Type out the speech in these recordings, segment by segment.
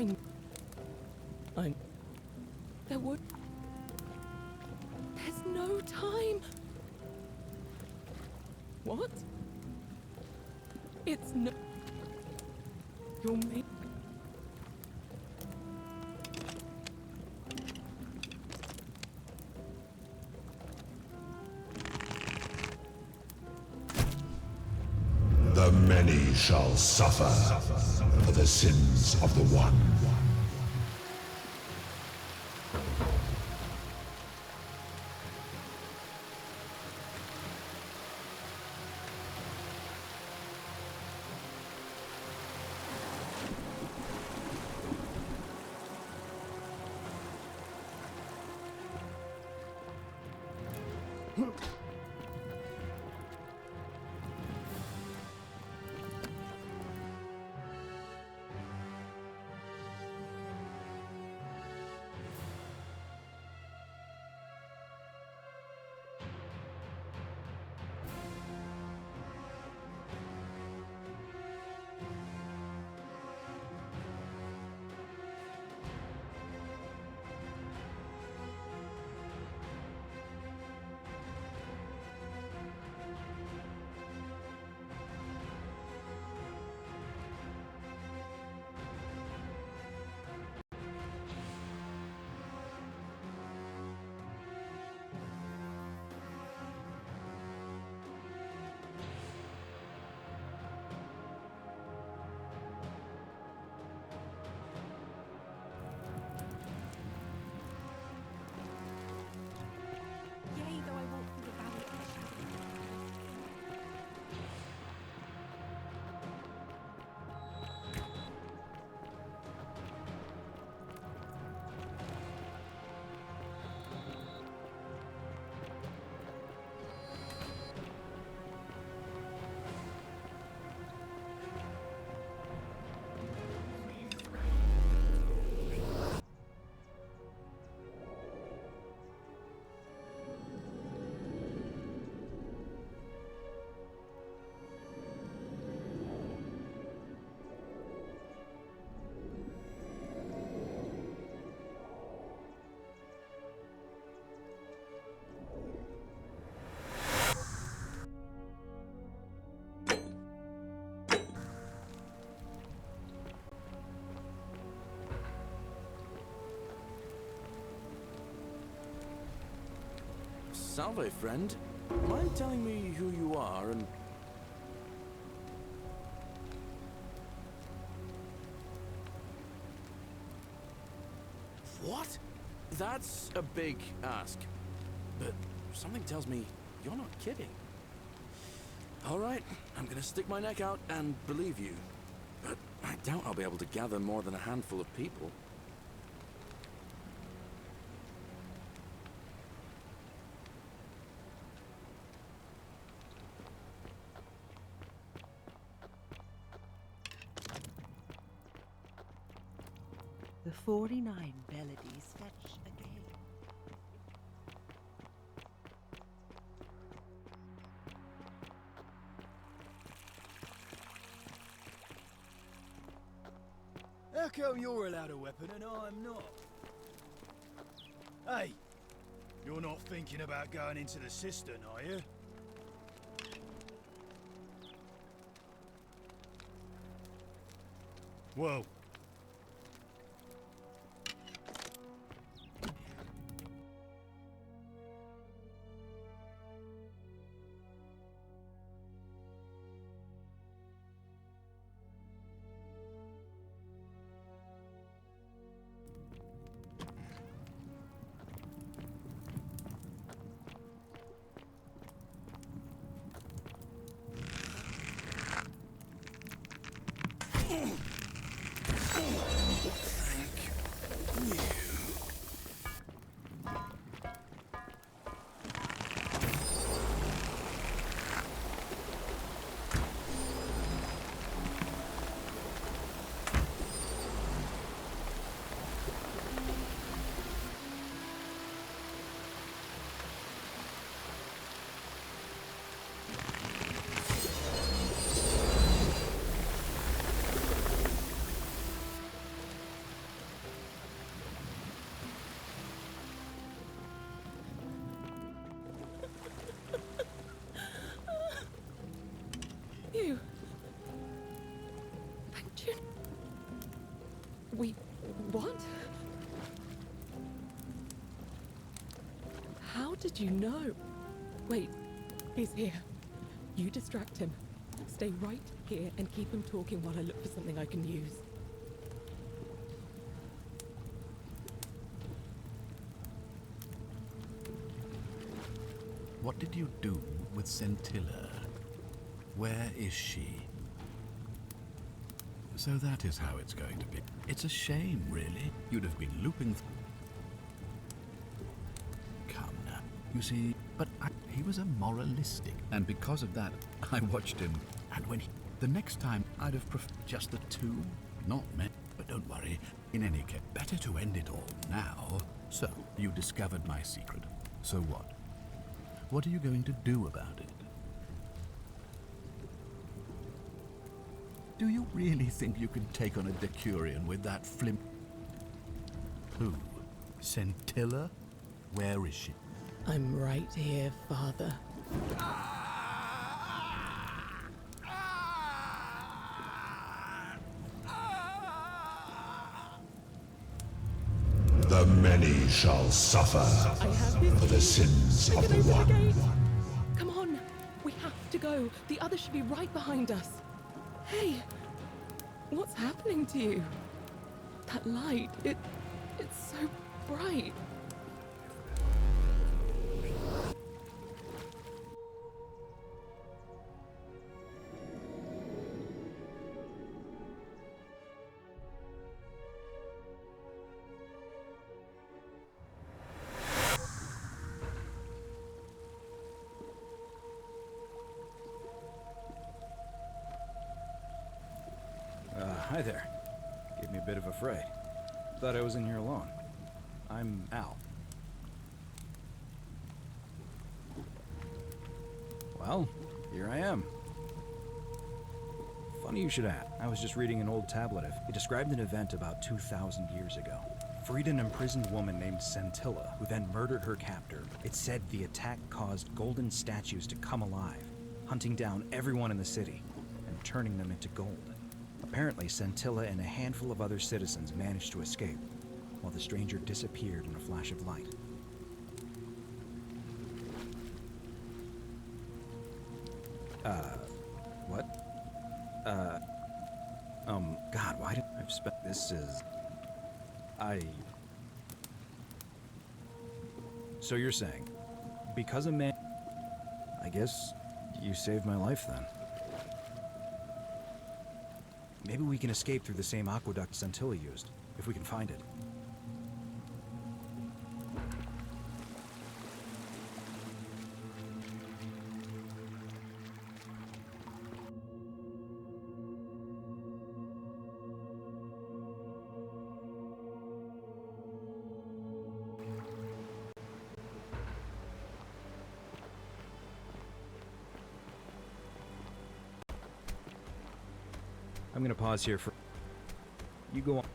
I... There would... There's no time! What? It's no... You're me... The many shall suffer for the sins of the one. Salve, friend. Mind telling me who you are and... What? That's a big ask. But something tells me you're not kidding. Alright, I'm gonna stick my neck out and believe you. But I doubt I'll be able to gather more than a handful of people. The 49 melodies fetch again. How come you're allowed a weapon and I'm not? Hey, you're not thinking about going into the cistern, are you? Whoa. did you know? Wait, he's here. You distract him. Stay right here and keep him talking while I look for something I can use. What did you do with Scintilla? Where is she? So that is how it's going to be. It's a shame, really. You'd have been looping Come now. You see, but he was a moralistic, and because of that, I watched him. And when the next time, I'd have preferred just the two, not men. But don't worry. In any case, better to end it all now. So, you discovered my secret. So what? What are you going to do about it? Do you really think you can take on a Decurion with that flim? Who? Scintilla? Where is she? I'm right here, Father. The many shall suffer for the sins of the one. Come on, we have to go. The others should be right behind us. Hey, what's happening to you? That light, it's so bright. Hi there. Gave me a bit of a fray. Thought I was in here alone. I'm Al. Well, here I am. Funny you should ask. I was just reading an old tablet. It described an event about 2,000 years ago. Freed an imprisoned woman named Scintilla, who then murdered her captor. It said the attack caused golden statues to come alive, hunting down everyone in the city and turning them into gold. Apparently, Scintilla and a handful of other citizens managed to escape, while the stranger disappeared in a flash of light. What? God, why did I've spent this is... So you're saying, because a man... I guess you saved my life then. Maybe we can escape through the same aqueduct Scintilla used, if we can find it. I'm gonna pause here for... You go on.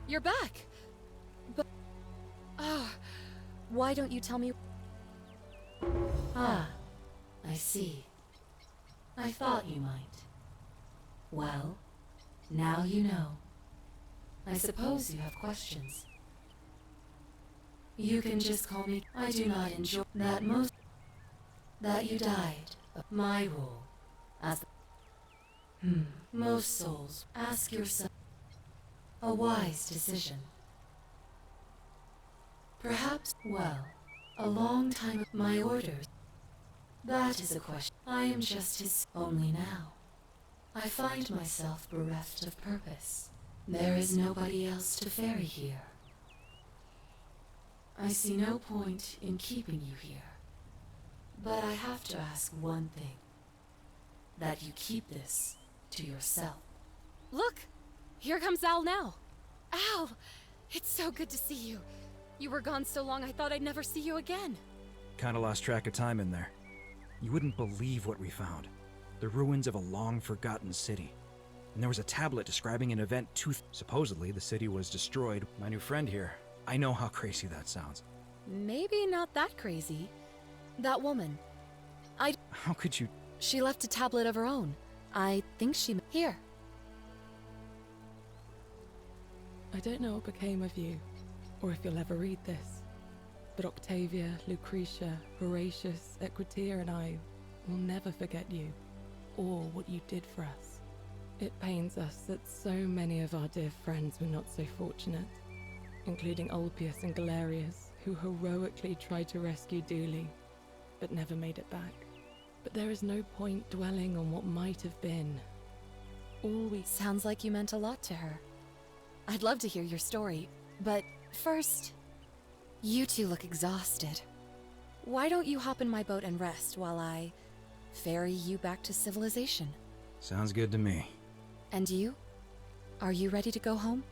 You're back! But... why don't you tell me... Ah, I see. I thought you might. Well, now you know. I suppose you have questions. You can just call me. I do not enjoy that most... That you died. My role as... Most souls ask yourself... A wise decision. Perhaps, well, a long time... My orders... That is a question. I am just his... Only now. I find myself bereft of purpose. There is nobody else to ferry here. I see no point in keeping you here. But I have to ask one thing. That you keep this to yourself. Look! Here comes Al now! Al! It's so good to see you. You were gone so long I thought I'd never see you again. Kinda lost track of time in there. You wouldn't believe what we found. The ruins of a long-forgotten city. And there was a tablet describing an event supposedly the city was destroyed. My new friend here, I know how crazy that sounds. maybe not that crazy. That woman. How could you? She left a tablet of her own. I think she... Here. I don't know what became of you, or if you'll ever read this, but Octavia, Lucretia, Horatius, Equitia, and I will never forget you, or what you did for us. It pains us that so many of our dear friends were not so fortunate, including Ulpius and Galerius, who heroically tried to rescue Dooley, but never made it back. But there is no point dwelling on what might have been. All we... Sounds like you meant a lot to her. I'd love to hear your story, but first, you two look exhausted. Why don't you hop in my boat and rest while I ferry you back to civilization? Sounds good to me. And you? Are you ready to go home?